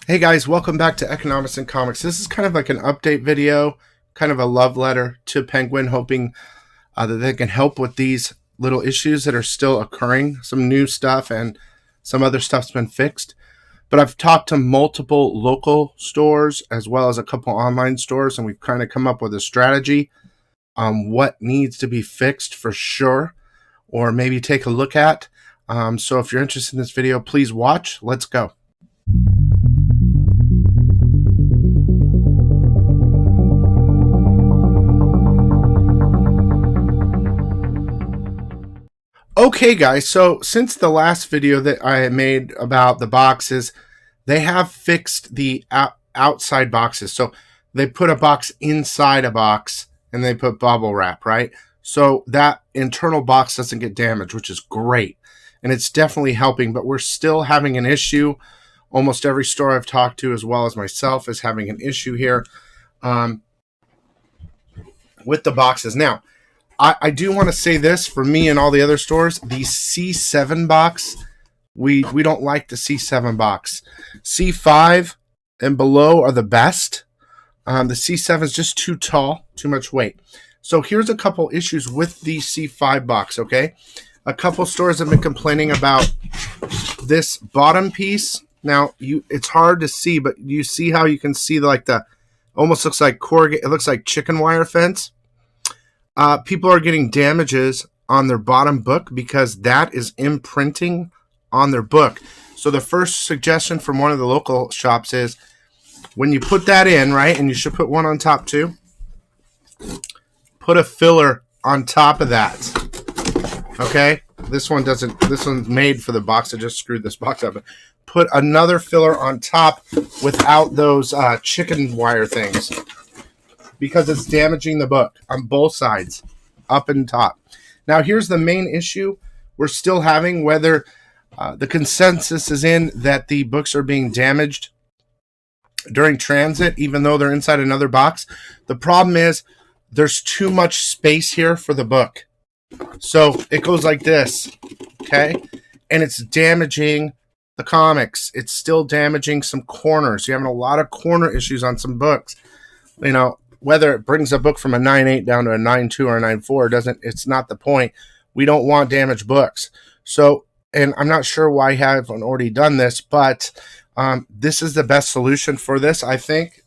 Hey guys, welcome back to Economics and Comics. This is kind of like an update video, kind of a love letter to Penguin, hoping that they can help with these little issues that are still occurring. Some new stuff and some other stuff's been fixed. But I've talked to multiple local stores as well as a couple online stores, and we've kind of come up with a strategy on what needs to be fixed for sure, or maybe take a look at. So if you're interested in this video, please watch. Let's go. Okay guys, so since the last video that I made about the boxes, they have fixed the outside boxes. So they put a box inside a box and they put bubble wrap, right? So that internal box doesn't get damaged, which is great. And it's definitely helping, but we're still having an issue. Almost every store I've talked to, as well as myself, is having an issue here with the boxes. Now, I do want to say this for me and all the other stores, the C7 box, we don't like the C7 box. C5 and below are the best. The C7 is just too tall, too much weight. So here's a couple issues with the C5 box, okay? A couple stores have been complaining about this bottom piece. Now, it's hard to see, but you see how you can see the almost looks like corrugate, it looks like chicken wire fence. People are getting damages on their bottom book because that is imprinting on their book. So the first suggestion from one of the local shops is when you put that in, right, and you should put one on top too, put a filler on top of that. Okay? This one's made for the box. I just screwed this box up. Put another filler on top without those chicken wire things, because it's damaging the book on both sides, up and top. Now, here's the main issue we're still having, whether the consensus is in that the books are being damaged during transit, even though they're inside another box. The problem is there's too much space here for the book. So it goes like this, okay? And it's damaging the comics. It's still damaging some corners. You're having a lot of corner issues on some books. You know, whether it brings a book from a 9.8 down to a 9.2 or a 9.4, it's not the point. We don't want damaged books. So, and I'm not sure why I haven't already done this, but this is the best solution for this, I think.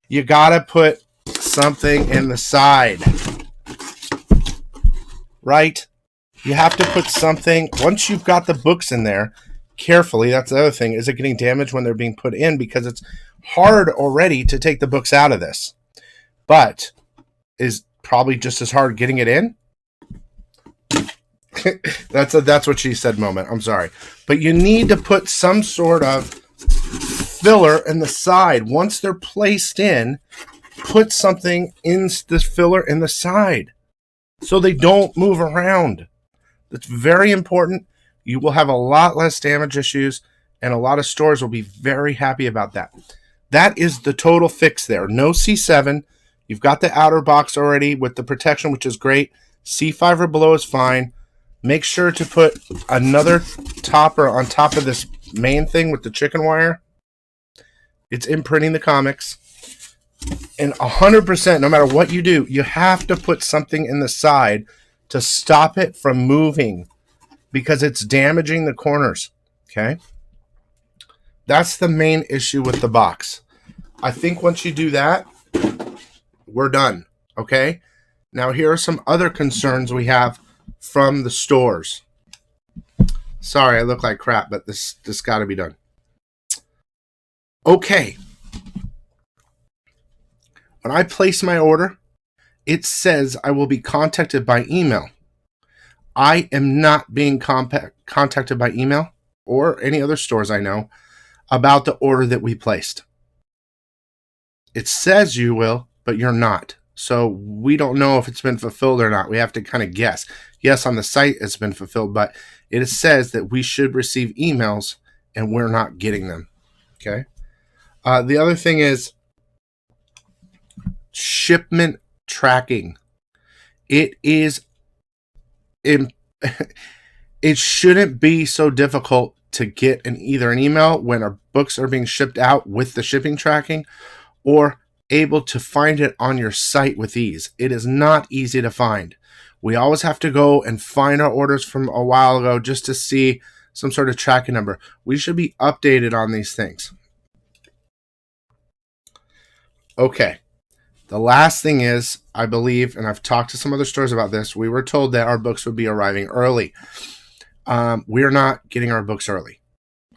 You got to put something in the side, right? You have to put something, once you've got the books in there, carefully. That's the other thing. Is it getting damaged when they're being put in? Because it's hard already to take the books out of this, but is probably just as hard getting it in. That's what she said moment. I'm sorry, but you need to put some sort of filler in the side. Once they're placed in, put something in the filler in the side so they don't move around. That's very important. You will have a lot less damage issues, and a lot of stores will be very happy about that. That is the total fix there. No C7. You've got the outer box already with the protection, which is great. C5 or below is fine. Make sure to put another topper on top of this main thing with the chicken wire. It's imprinting the comics. And 100%, no matter what you do, you have to put something in the side to stop it from moving, because it's damaging the corners, okay? That's the main issue with the box. I think once you do that, we're done, okay? Now, here are some other concerns we have from the stores. Sorry, I look like crap, but this got to be done. Okay. When I place my order, it says I will be contacted by email. I am not being contacted by email or any other stores I know about the order that we placed. It says you will, but you're not. So we don't know if it's been fulfilled or not. We have to kind of guess. Yes, on the site it's been fulfilled, but it says that we should receive emails and we're not getting them. Okay. The other thing is shipment tracking. It shouldn't be so difficult to get either an email when our books are being shipped out with the shipping tracking, or able to find it on your site with ease. It is not easy to find. We always have to go and find our orders from a while ago just to see some sort of tracking number. We should be updated on these things. Okay. The last thing is, I believe, and I've talked to some other stores about this, we were told that our books would be arriving early. We are not getting our books early.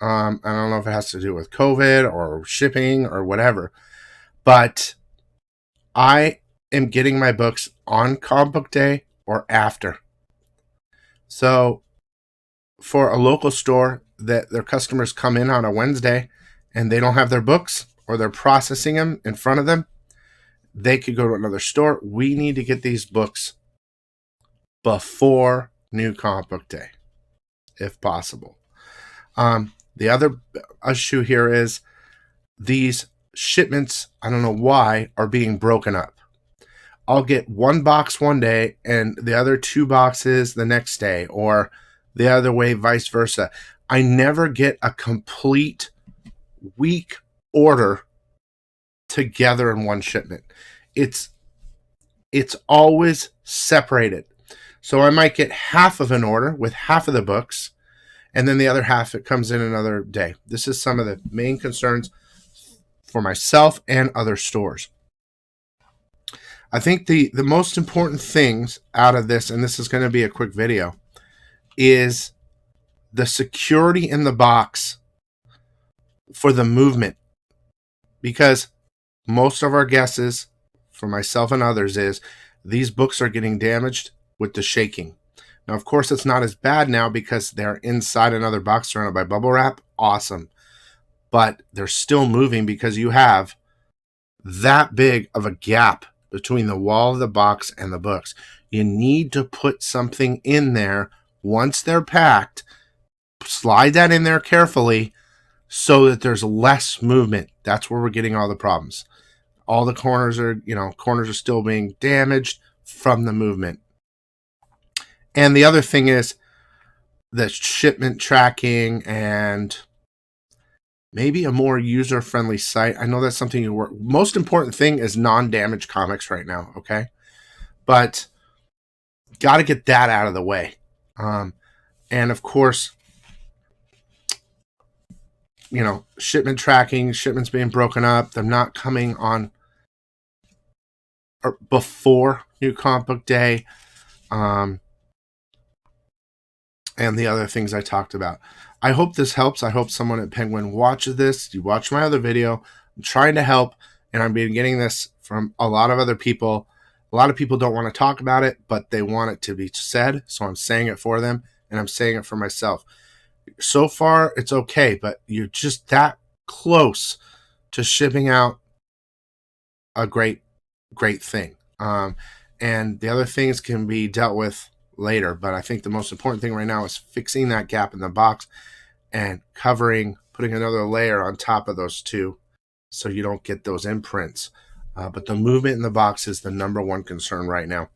I don't know if it has to do with COVID or shipping or whatever, but I am getting my books on comic book day or after. So for a local store that their customers come in on a Wednesday and they don't have their books, or they're processing them in front of them, they could go to another store. We need to get these books before New Comic Book Day, if possible. The other issue here is these shipments, I don't know why, are being broken up. I'll get one box one day and the other 2 boxes the next day, or the other way, vice versa. I never get a complete week order together in one shipment. It's always separated. So I might get half of an order with half of the books, and then the other half, it comes in another day. This is some of the main concerns for myself and other stores. I think the most important things out of this, and this is going to be a quick video, is the security in the box for the movement. Because most of our guesses, for myself and others, is these books are getting damaged with the shaking. Now, of course, it's not as bad now because they're inside another box surrounded by bubble wrap. Awesome. But they're still moving because you have that big of a gap between the wall of the box and the books. You need to put something in there once they're packed. Slide that in there carefully so that there's less movement. That's where we're getting all the problems. All the corners are still being damaged from the movement. And the other thing is the shipment tracking and maybe a more user-friendly site. I know that's something you work. Most important thing is non-damaged comics right now, okay? But got to get that out of the way. And of course, shipment tracking, shipments being broken up, them not coming on or before New Comic Book Day, and the other things I talked about. I hope this helps. I hope someone at Penguin watches this. You watch my other video. I'm trying to help, and I've been getting this from a lot of other people. A lot of people don't want to talk about it, but they want it to be said, so I'm saying it for them, and I'm saying it for myself. So far, it's okay, but you're just that close to shipping out a great thing. And the other things can be dealt with later, but I think the most important thing right now is fixing that gap in the box and putting another layer on top of those two so you don't get those imprints. But the movement in the box is the number one concern right now.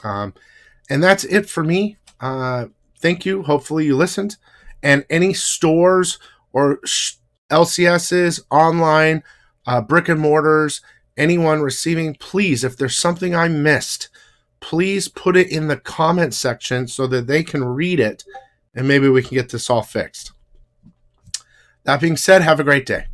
And that's it for me. Thank you. Hopefully you listened. And any stores or LCSs, online, brick and mortars, anyone receiving, please, if there's something I missed, please put it in the comment section so that they can read it and maybe we can get this all fixed. That being said, have a great day.